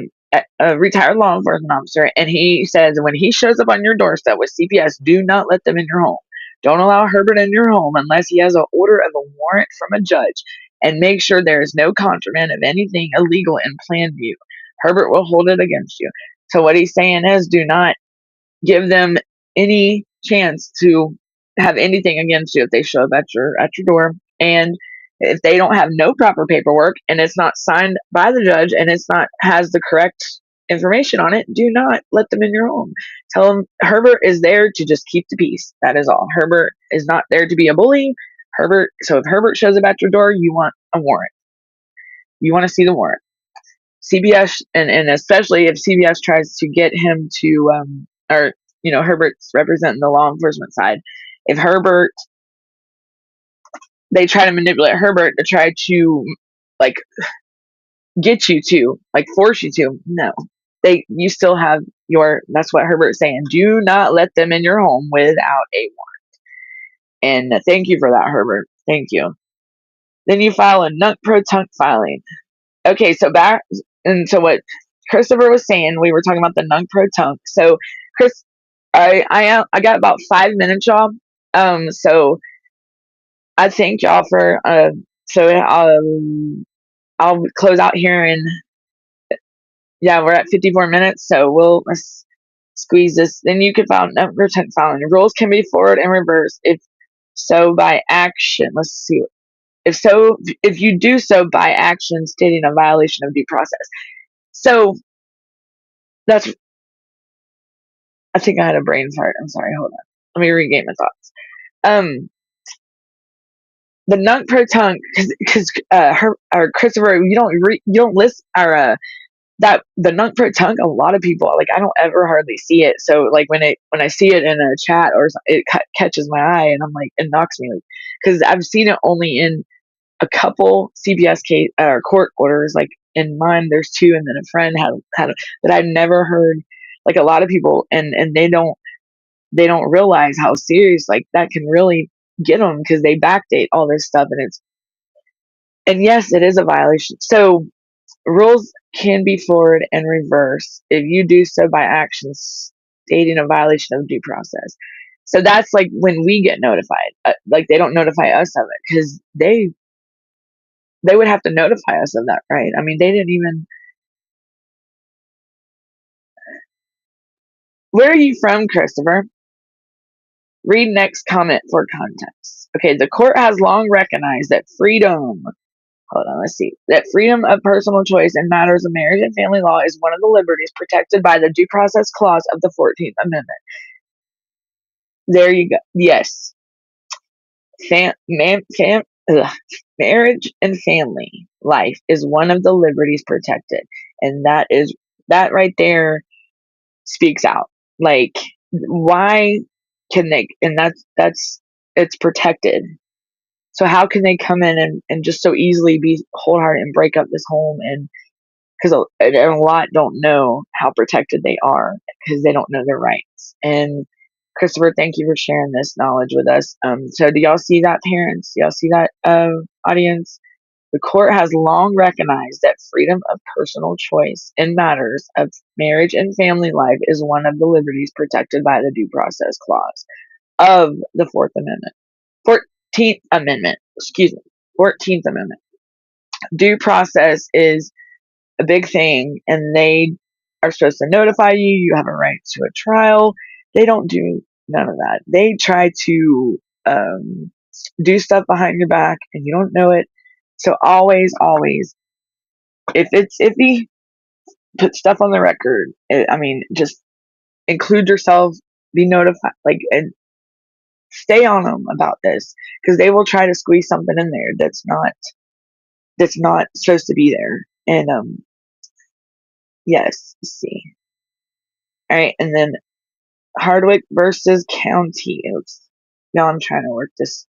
retired law enforcement officer, and he says when he shows up on your doorstep with CPS, do not let them in your home. Don't allow Herbert in your home unless he has an order of a warrant from a judge, and make sure there is no contraband of anything illegal in plain view. Herbert will hold it against you. So what he's saying is, do not give them any chance to have anything against you if they show up at your door. And if they don't have no proper paperwork and it's not signed by the judge and it's not has the correct information on it, do not let them in your home. Tell them Herbert is there to just keep the peace. That is all. Herbert is not there to be a bully. So if Herbert shows up at your door, you want a warrant. You want to see the warrant. CBS, and especially if CBS tries to get him to or Herbert's representing the law enforcement side. If Herbert, they try to manipulate Herbert to try to like get you to force you to, no, you still have that's what Herbert's saying. Do not let them in your home without a warrant. And thank you for that, Herbert. Thank you. Then you file a nunc-pro-tunc filing. Okay, so what Christopher was saying, we were talking about the nunc-pro-tunc. So Chris, I got about 5 minutes, y'all. So I thank y'all for I'll close out here in, yeah, we're at 54 minutes, so let's squeeze this. Then you can file nunc-pro-tunc filing. Rules can be forward and reverse if so by action. Let's see. If you do so by action stating a violation of due process. So that's, I think I had a brain fart. I'm sorry. Hold on. Let me regain my thoughts. The nunc-pro-tunc, because Christopher, you don't list our that the nunk for tongue, a lot of people, like, I don't ever hardly see it. So like when I see it in a chat or it catches my eye, and I'm like, it knocks me, like, because I've seen it only in a couple CPS case or court orders. Like in mine, there's two, and then a friend had that I've never heard. Like a lot of people, and they don't realize how serious like that can really get them, because they backdate all this stuff, and yes, it is a violation. So rules can be forward and reversed if you do so by actions stating a violation of due process. So that's like when we get notified. Like they don't notify us of it, because they would have to notify us of that, right? I mean, they didn't even. Where are you from, Christopher? Read next comment for context. Okay, the court has long recognized that freedom. Hold on, let's see. That freedom of personal choice in matters of marriage and family law is one of the liberties protected by the Due Process Clause of the 14th Amendment. There you go. Yes. Marriage and family life is one of the liberties protected. And that right there speaks out. Like, why can they, and that's it's protected. So how can they come in and just so easily be wholehearted and break up this home? And because a lot don't know how protected they are, because they don't know their rights. And Christopher, thank you for sharing this knowledge with us. So do y'all see that, parents? Do y'all see that, audience? The court has long recognized that freedom of personal choice in matters of marriage and family life is one of the liberties protected by the Due Process Clause of the 14th Amendment. Excuse me, 14th Amendment. Due process is a big thing, and they are supposed to notify you. You have a right to a trial. They don't do none of that. They try to do stuff behind your back, and you don't know it. So always, if it's iffy, put stuff on the record. I mean, just include yourself, be notified, like, and stay on them about this, because they will try to squeeze something in there that's not supposed to be there. And yes, let's see. All right, and then Hardwick versus County. Oops. No, I'm trying to work this.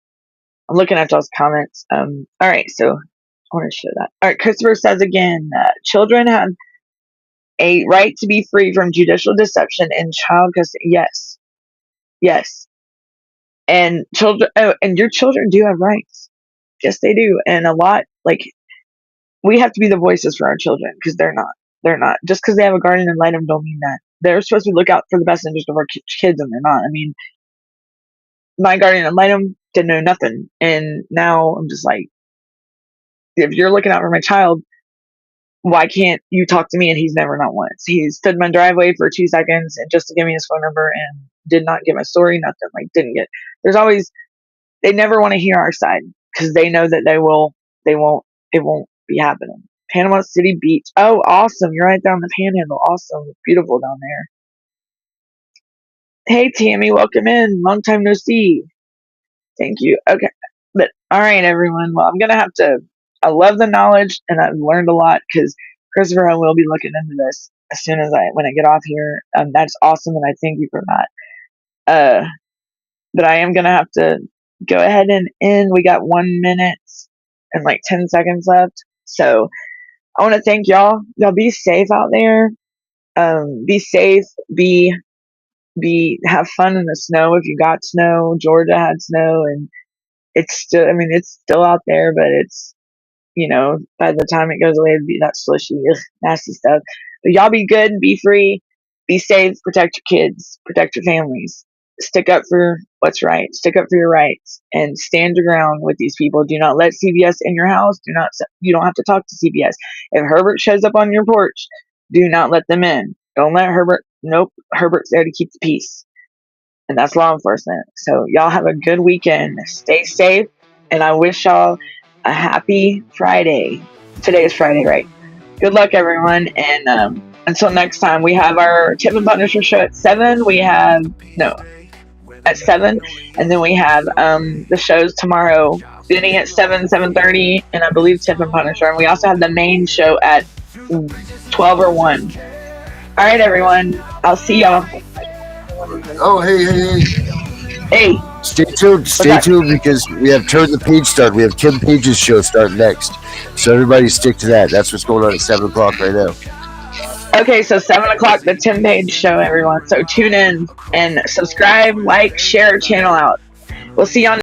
I'm looking at those comments. All right, so I want to show that. All right, Christopher says again, children have a right to be free from judicial deception and child custody. Yes, yes, and children. Oh, and your children do have rights. Yes, they do, and a lot. Like, we have to be the voices for our children, because they're not. They're not. Just because they have a guardian ad litem don't mean that they're supposed to look out for the best interest of our kids, and they're not. I mean, my guardian ad litem didn't know nothing, and now I'm just like, if you're looking out for my child, why can't you talk to me? And he's never, not once. He stood in my driveway for 2 seconds and just to give me his phone number, and did not give my story, nothing. Like, didn't get. There's always, they never want to hear our side, because they know that it won't be happening. Panama City Beach. Oh, awesome. You're right there on the panhandle. Awesome. It's beautiful down there. Hey, Tammy, welcome in. Long time no see. Thank you. Okay. But all right, everyone. Well, I'm going to have to, I love the knowledge, and I've learned a lot, because Christopher, I will be looking into this as soon as when I get off here. That's awesome. And I thank you for that. But I am going to have to go ahead and end. We got 1 minute and like 10 seconds left. So I want to thank y'all. Y'all be safe out there. Be safe. Have fun in the snow if you got snow. Georgia had snow, and it's still, I mean, it's still out there, but it's, by the time it goes away, it'll be that slushy, nasty stuff. But y'all be good, be free, be safe, protect your kids, protect your families. Stick up for what's right. Stick up for your rights, and stand your ground with these people. Do not let CBS in your house. You don't have to talk to CBS. If Herbert shows up on your porch, do not let them in. Don't let Herbert. Nope. Herbert's there to keep the peace. And that's law enforcement. So y'all have a good weekend. Stay safe. And I wish y'all a happy Friday. Today is Friday, right? Good luck, everyone. And until next time, we have our Tip and Punisher show at 7. At 7. And then we have the shows tomorrow, beginning at 7:30, and I believe Tip and Punisher. And we also have the main show at 12 or 1. All right, everyone. I'll see y'all. Oh, hey. Hey, Stay tuned. Stay tuned because we have Turn the Page start. We have Tim Page's show starting next. So everybody stick to that. That's what's going on at 7 o'clock right now. okay, so 7 o'clock, the Tim Page show, everyone. So tune in and subscribe, like, share, channel out. We'll see you on